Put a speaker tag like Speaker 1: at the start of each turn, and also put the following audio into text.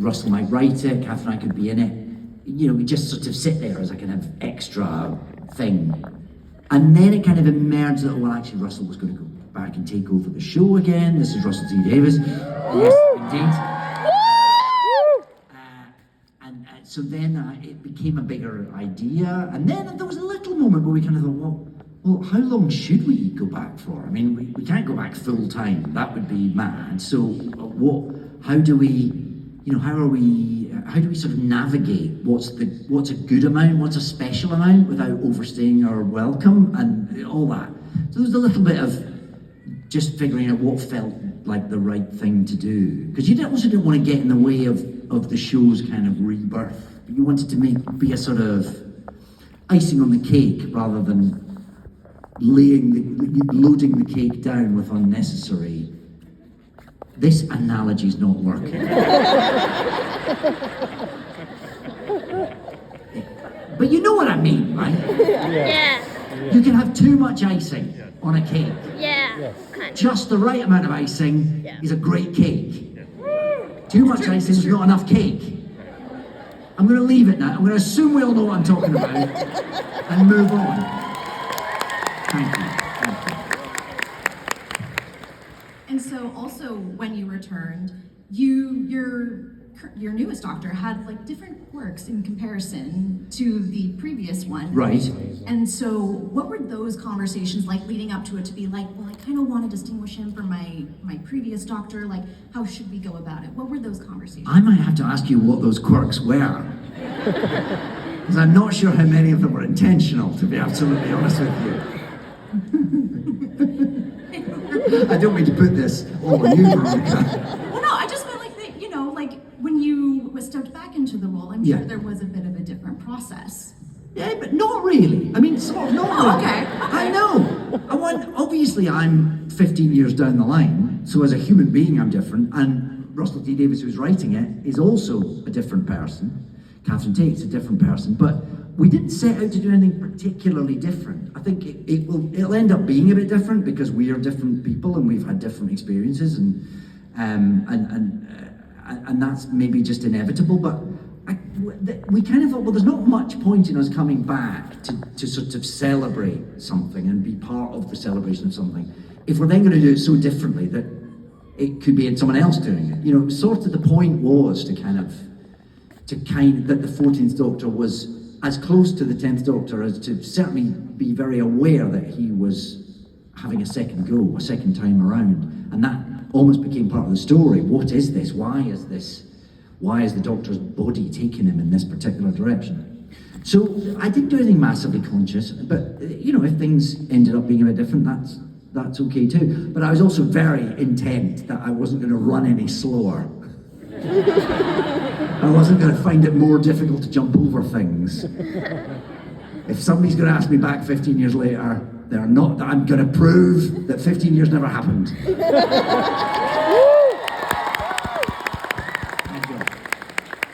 Speaker 1: Russell might write it, Catherine and I could be in it. You know, we just sort of sit there as a kind of extra thing. And then it kind of emerged that, well, actually Russell was going to go back and take over the show again. This is Russell T Davies. Yes, indeed. So then it became a bigger idea. And then there was a little moment where we kind of thought, well, how long should we go back for? I mean, we can't go back full time. That would be mad. So how do we sort of navigate what's a good amount, what's a special amount without overstaying our welcome and all that. So there's a little bit of just figuring out what felt like the right thing to do. Because you also didn't want to get in the way of the show's kind of rebirth. You wanted to be a sort of icing on the cake rather than loading the cake down with unnecessary. This analogy's not working. But you know what I mean, right?
Speaker 2: Yeah.
Speaker 1: You can have too much icing on a cake.
Speaker 2: Yeah.
Speaker 1: Just the right amount of icing is a great cake. Too much icing is not enough cake. I'm going to leave it now. I'm going to assume we all know what I'm talking about and move on. Thank you.
Speaker 3: And so also when you returned, your newest Doctor had like different quirks in comparison to the previous one.
Speaker 1: Right.
Speaker 3: And so what were those conversations like leading up to it, to be like, well, I kind of want to distinguish him from my previous Doctor, like how should we go about it? What were those conversations?
Speaker 1: I might have to ask you what those quirks were. Because I'm not sure how many of them were intentional, to be absolutely honest with you. I don't mean to put this all on you, Veronica.
Speaker 3: Well, no, I just meant like that, you know, like when you stepped back into the role, I'm sure there was a bit of a different process.
Speaker 1: Yeah, but not really. I mean, sort of not really.
Speaker 3: Okay.
Speaker 1: I know. Obviously, I'm 15 years down the line, so as a human being, I'm different. And Russell T Davies, who's writing it, is also a different person. Catherine Tate's a different person. But we didn't set out to do anything particularly different. I think it'll end up being a bit different because we are different people and we've had different experiences, and that's maybe just inevitable. But we kind of thought, well, there's not much point in us coming back to sort of celebrate something and be part of the celebration of something if we're then going to do it so differently that it could be someone else doing it. You know, sort of the point was that the 14th Doctor was as close to the 10th Doctor as to certainly be very aware that he was having a second go, a second time around. And that almost became part of the story. What is this? Why is the Doctor's body taking him in this particular direction? So I didn't do anything massively conscious, but you know, if things ended up being a bit different, that's okay too. But I was also very intent that I wasn't going to run any slower. I wasn't going to find it more difficult to jump over things. If somebody's going to ask me back 15 years later, I'm going to prove that 15 years never happened.